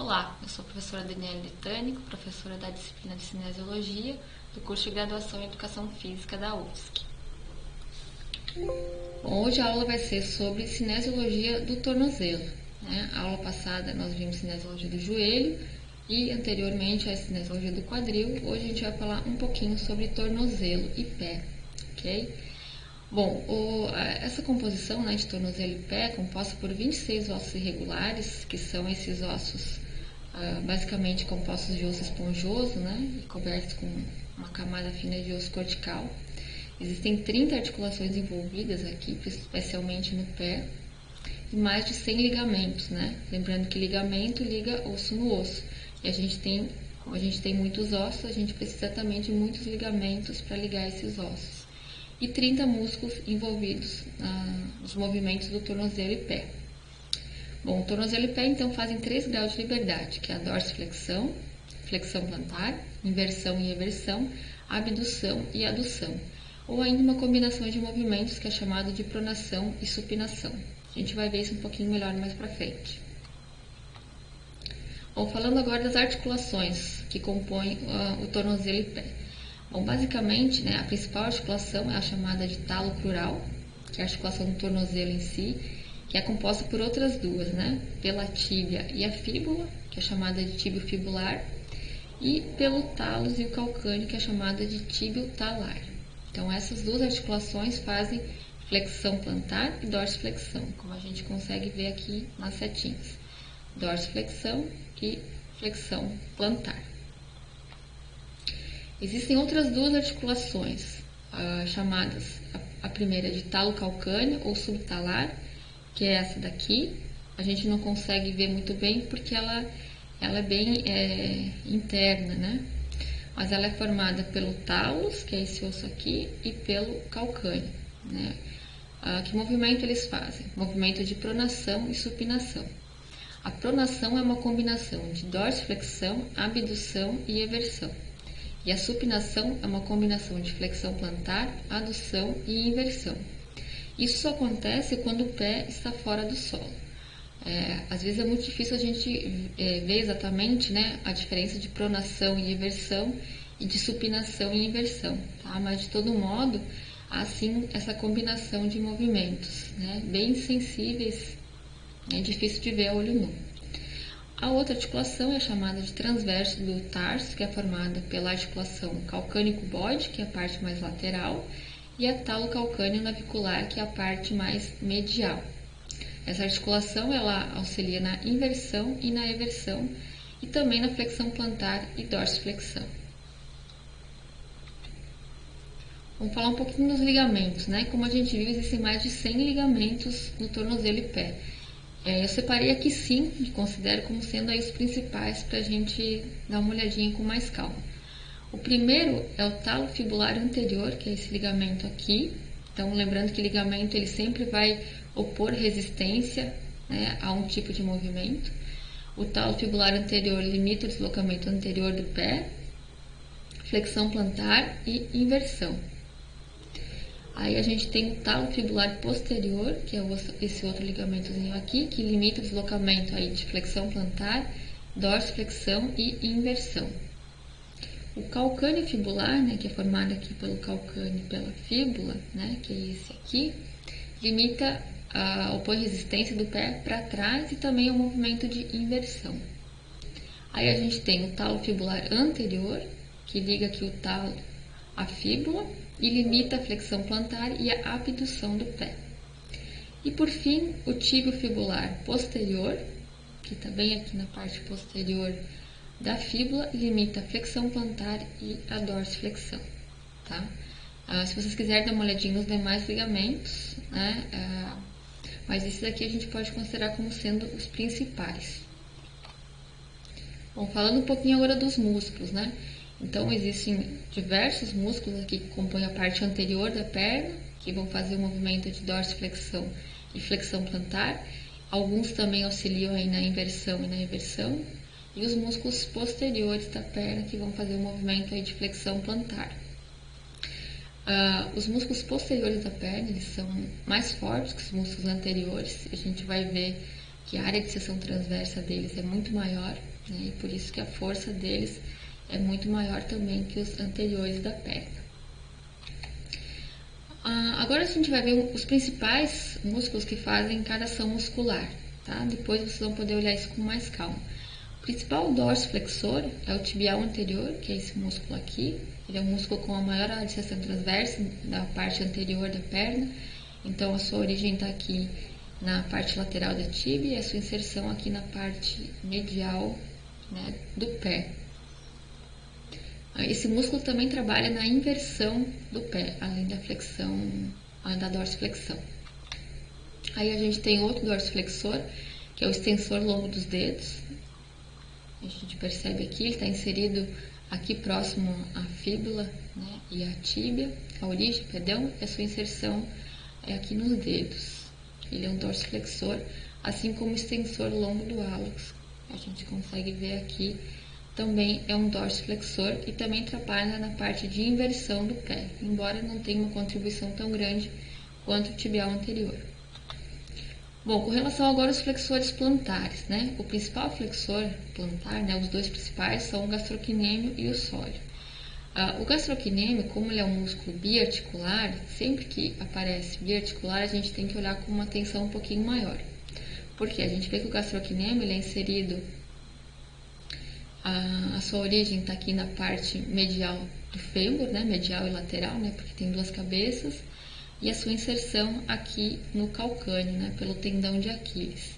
Olá, eu sou a professora Daniela Letânico, professora da disciplina de Cinesiologia do curso de Graduação em Educação Física da UFSC. Bom, hoje a aula vai ser sobre cinesiologia do tornozelo. A aula passada nós vimos cinesiologia do joelho e anteriormente a cinesiologia do quadril. Hoje a gente vai falar um pouquinho sobre tornozelo e pé, ok? Bom, essa composição de tornozelo e pé é composta por 26 ossos irregulares, que são esses ossos basicamente compostos de osso esponjoso, e cobertos com uma camada fina de osso cortical. Existem 30 articulações envolvidas aqui, especialmente no pé, e mais de 100 ligamentos, Lembrando que ligamento liga osso no osso. E como a gente tem muitos ossos, a gente precisa também de muitos ligamentos para ligar esses ossos. E 30 músculos envolvidos nos movimentos do tornozelo e pé. Bom, o tornozelo e pé então fazem 3 graus de liberdade, que é a dorsiflexão, flexão plantar, inversão e eversão, abdução e adução, ou ainda uma combinação de movimentos que é chamado de pronação e supinação. A gente vai ver isso um pouquinho melhor mais para frente. Bom, falando agora das articulações que compõem o tornozelo e pé. Bom, basicamente, a principal articulação é a chamada de talo crural, que é a articulação do tornozelo em si, que é composta por outras duas, pela tíbia e a fíbula, que é chamada de tíbio fibular, e pelo talos e o calcâneo, que é chamada de tíbio talar. Então, essas duas articulações fazem flexão plantar e dorsiflexão, como a gente consegue ver aqui nas setinhas. Dorsiflexão e flexão plantar. Existem outras duas articulações, chamadas a primeira de talo calcâneo ou subtalar, que é essa daqui. A gente não consegue ver muito bem porque ela é bem interna, Mas ela é formada pelo talos, que é esse osso aqui, e pelo calcâneo, Que movimento eles fazem? Movimento de pronação e supinação. A pronação é uma combinação de dorsiflexão, abdução e eversão. E a supinação é uma combinação de flexão plantar, adução e inversão. Isso só acontece quando o pé está fora do solo. Às vezes é muito difícil a gente ver exatamente a diferença de pronação e eversão e de supinação e inversão, Mas de todo modo, há sim essa combinação de movimentos, bem sensíveis, é difícil de ver a olho nu. A outra articulação é chamada de transverso do tarso, que é formada pela articulação calcâneo-cubóide, que é a parte mais lateral, e a talo-calcâneo-navicular, que é a parte mais medial. Essa articulação ela auxilia na inversão e na eversão, e também na flexão plantar e dorsiflexão. Vamos falar um pouquinho dos ligamentos, Como a gente viu, existem mais de 100 ligamentos no tornozelo e pé. Eu separei aqui 5 e considero como sendo aí os principais para a gente dar uma olhadinha com mais calma. O primeiro é o talo fibular anterior, que é esse ligamento aqui. Então, lembrando que ligamento ele sempre vai opor resistência a um tipo de movimento. O talo fibular anterior limita o deslocamento anterior do pé, flexão plantar e inversão. Aí a gente tem o talo fibular posterior, que é esse outro ligamentozinho aqui, que limita o deslocamento aí de flexão plantar, dorsiflexão e inversão. O calcâneo fibular, que é formado aqui pelo calcâneo e pela fíbula, que é esse aqui, limita opõe resistência do pé para trás e também o movimento de inversão. Aí a gente tem o talo fibular anterior, que liga aqui o talo à fíbula e limita a flexão plantar e a abdução do pé. E por fim, o tíbio fibular posterior, que está bem aqui na parte posterior da fíbula, limita a flexão plantar e a dorsiflexão, se vocês quiserem dar uma olhadinha nos demais ligamentos, mas esse daqui a gente pode considerar como sendo os principais. Bom, falando um pouquinho agora dos músculos, Então, existem diversos músculos aqui que compõem a parte anterior da perna, que vão fazer o movimento de dorsiflexão e flexão plantar. Alguns também auxiliam aí na inversão e na eversão. E os músculos posteriores da perna, que vão fazer o movimento aí de flexão plantar. Os músculos posteriores da perna, eles são mais fortes que os músculos anteriores. A gente vai ver que a área de seção transversa deles é muito maior, né, e por isso que a força deles é muito maior também que os anteriores da perna. Agora a gente vai ver os principais músculos que fazem cada ação muscular, tá? Depois vocês vão poder olhar isso com mais calma. O principal dorsiflexor é o tibial anterior, que é esse músculo aqui. Ele é um músculo com a maior área de seção transversa da parte anterior da perna. Então a sua origem está aqui na parte lateral da tíbia e a sua inserção aqui na parte medial, né, do pé. Esse músculo também trabalha na inversão do pé, além da flexão, além da dorsiflexão. Aí a gente tem outro dorsiflexor, que é o extensor longo dos dedos. A gente percebe aqui, ele está inserido aqui próximo à fíbula, né, e à tíbia, a origem, perdão, e a sua inserção é aqui nos dedos. Ele é um dorsiflexor, assim como o extensor longo do hálux. A gente consegue ver aqui, também é um dorsiflexor e também trabalha na parte de inversão do pé, embora não tenha uma contribuição tão grande quanto o tibial anterior. Bom, com relação agora aos flexores plantares, né? O principal flexor plantar, né, os dois principais, são o gastrocnêmio e o sóleo. O gastrocnêmio, como ele é um músculo biarticular, sempre que aparece biarticular, a gente tem que olhar com uma atenção um pouquinho maior. Porque a gente vê que o gastrocnêmio ele é inserido, a sua origem está aqui na parte medial do fêmur, né, medial e lateral, né, porque tem duas cabeças, e a sua inserção aqui no calcâneo, né, pelo tendão de Aquiles.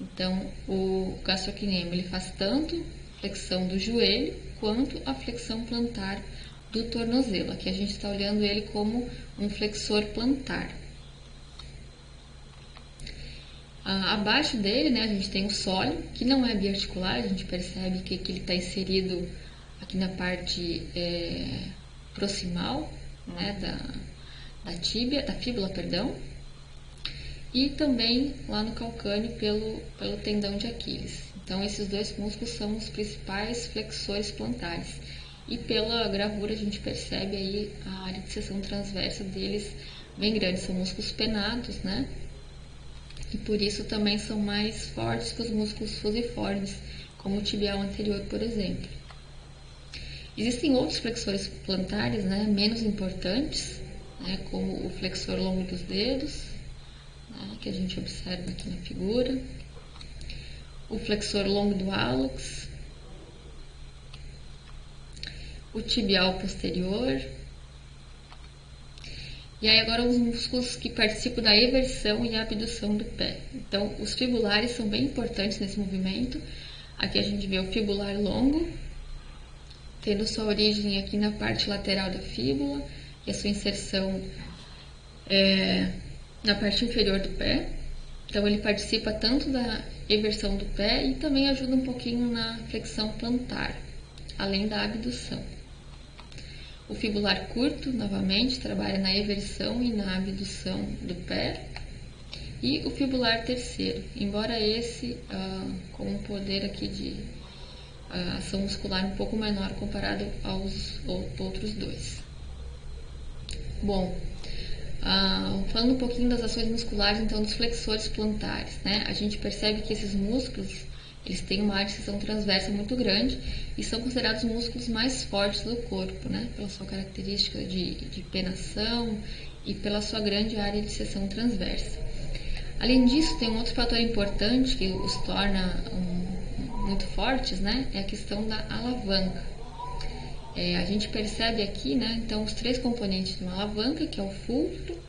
Então, o gastrocnêmio ele faz tanto flexão do joelho quanto a flexão plantar do tornozelo. Aqui a gente está olhando ele como um flexor plantar. Abaixo dele, né, a gente tem o sóleo, que não é biarticular, a gente percebe que ele está inserido aqui na parte proximal, né, da tíbia, da fíbula, perdão, e também lá no calcâneo pelo tendão de Aquiles. Então, esses dois músculos são os principais flexores plantares. E pela gravura a gente percebe aí a área de seção transversa deles bem grande, são músculos penados, né? E por isso também são mais fortes que os músculos fusiformes, como o tibial anterior, por exemplo. Existem outros flexores plantares, né, menos importantes, né, como o flexor longo dos dedos, né, que a gente observa aqui na figura, o flexor longo do hálux, o tibial posterior. E aí agora os músculos que participam da eversão e abdução do pé. Então, os fibulares são bem importantes nesse movimento. Aqui a gente vê o fibular longo, tendo sua origem aqui na parte lateral da fíbula e a sua inserção na parte inferior do pé. Então, ele participa tanto da eversão do pé e também ajuda um pouquinho na flexão plantar, além da abdução. O fibular curto, novamente, trabalha na eversão e na abdução do pé. E o fibular terceiro, embora esse com um poder aqui de ação muscular um pouco menor comparado aos outros dois. Bom, falando um pouquinho das ações musculares, então, dos flexores plantares, né? A gente percebe que esses músculos eles têm uma área de seção transversa muito grande e são considerados os músculos mais fortes do corpo, né? Pela sua característica de penação e pela sua grande área de seção transversa. Além disso, tem um outro fator importante que os torna muito fortes, né? É a questão da alavanca. A gente percebe aqui, né? Então, os três componentes de uma alavanca, que é o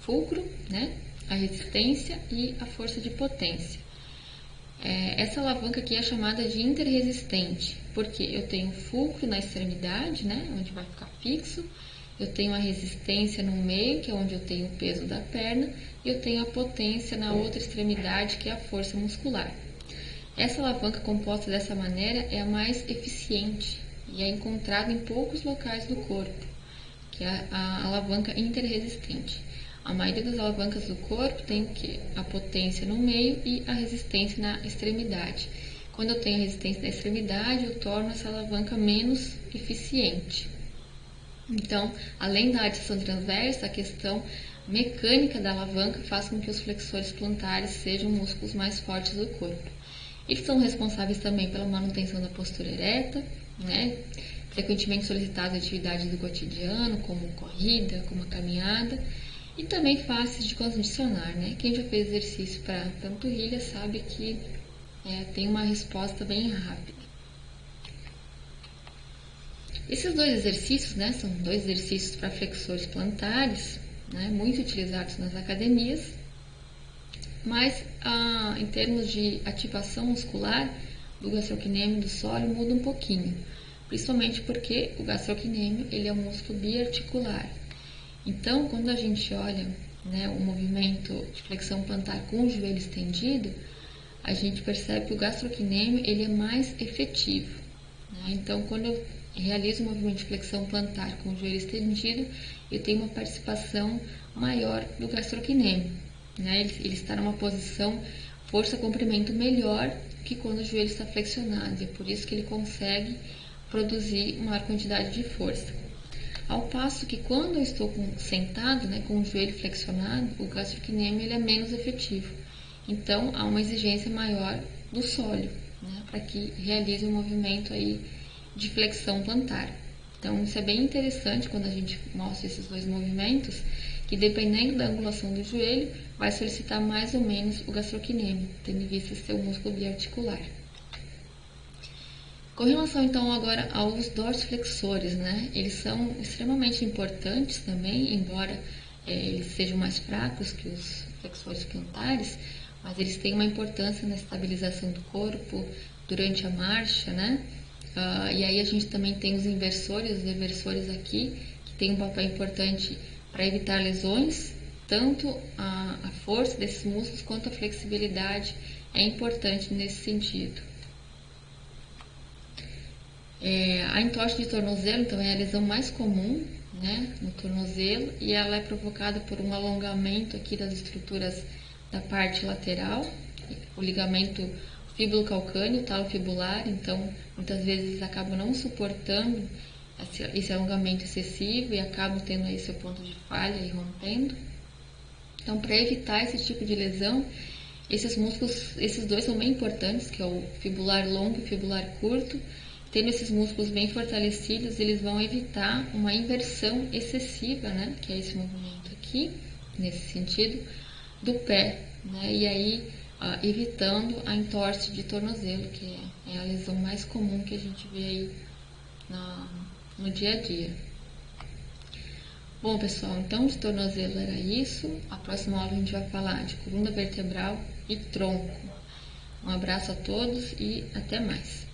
fulcro, né? A resistência e a força de potência. Essa alavanca aqui é chamada de interresistente, porque eu tenho o fulcro na extremidade, né, onde vai ficar fixo, eu tenho a resistência no meio, que é onde eu tenho o peso da perna, e eu tenho a potência na outra extremidade, que é a força muscular. Essa alavanca composta dessa maneira é a mais eficiente e é encontrada em poucos locais do corpo, que é a alavanca interresistente. A maioria das alavancas do corpo tem o quê? A potência no meio e a resistência na extremidade. Quando eu tenho a resistência na extremidade, eu torno essa alavanca menos eficiente. Então, além da área de seção transversa, a questão mecânica da alavanca faz com que os flexores plantares sejam músculos mais fortes do corpo. Eles são responsáveis também pela manutenção da postura ereta, né? Frequentemente solicitados em atividades do cotidiano, como corrida, como a caminhada, e também fáceis de condicionar, né? Quem já fez exercício para panturrilha sabe que tem uma resposta bem rápida. Esses dois exercícios, né, são dois exercícios para flexores plantares, né, muito utilizados nas academias, mas em termos de ativação muscular do gastrocnêmio e do sólio muda um pouquinho, principalmente porque o gastrocnêmio ele é um músculo biarticular. Então, quando a gente olha, né, o movimento de flexão plantar com o joelho estendido, a gente percebe que o gastrocnêmio ele é mais efetivo. Né? Então, quando eu realizo o movimento de flexão plantar com o joelho estendido, eu tenho uma participação maior do gastrocnêmio. Né? Ele está numa posição força-comprimento melhor que quando o joelho está flexionado. É por isso que ele consegue produzir maior quantidade de força. Ao passo que quando eu estou sentado, né, com o joelho flexionado, o gastrocnêmio ele é menos efetivo. Então, há uma exigência maior do sólio, né, para que realize um movimento aí de flexão plantar. Então, isso é bem interessante quando a gente mostra esses dois movimentos, que dependendo da angulação do joelho, vai solicitar mais ou menos o gastrocnêmio, tendo em vista ser um músculo biarticular. Com relação então agora aos dorsiflexores, né? Eles são extremamente importantes também, embora eles sejam mais fracos que os flexores plantares, mas eles têm uma importância na estabilização do corpo durante a marcha, né? E aí a gente também tem os inversores, os reversores aqui, que têm um papel importante para evitar lesões, tanto a força desses músculos quanto a flexibilidade é importante nesse sentido. A entorse de tornozelo, então, é a lesão mais comum, né, no tornozelo, e ela é provocada por um alongamento aqui das estruturas da parte lateral, o ligamento fíbulo-calcâneo, o talo fibular, então, muitas vezes acabam não suportando esse alongamento excessivo e acabam tendo aí seu ponto de falha e rompendo. Então, para evitar esse tipo de lesão, esses músculos, esses dois são bem importantes, que é o fibular longo e o fibular curto. Tendo esses músculos bem fortalecidos, eles vão evitar uma inversão excessiva, né, que é esse movimento aqui, nesse sentido, do pé, né, e aí evitando a entorse de tornozelo, que é a lesão mais comum que a gente vê aí no dia a dia. Bom, pessoal, então de tornozelo era isso. A próxima aula a gente vai falar de coluna vertebral e tronco. Um abraço a todos e até mais.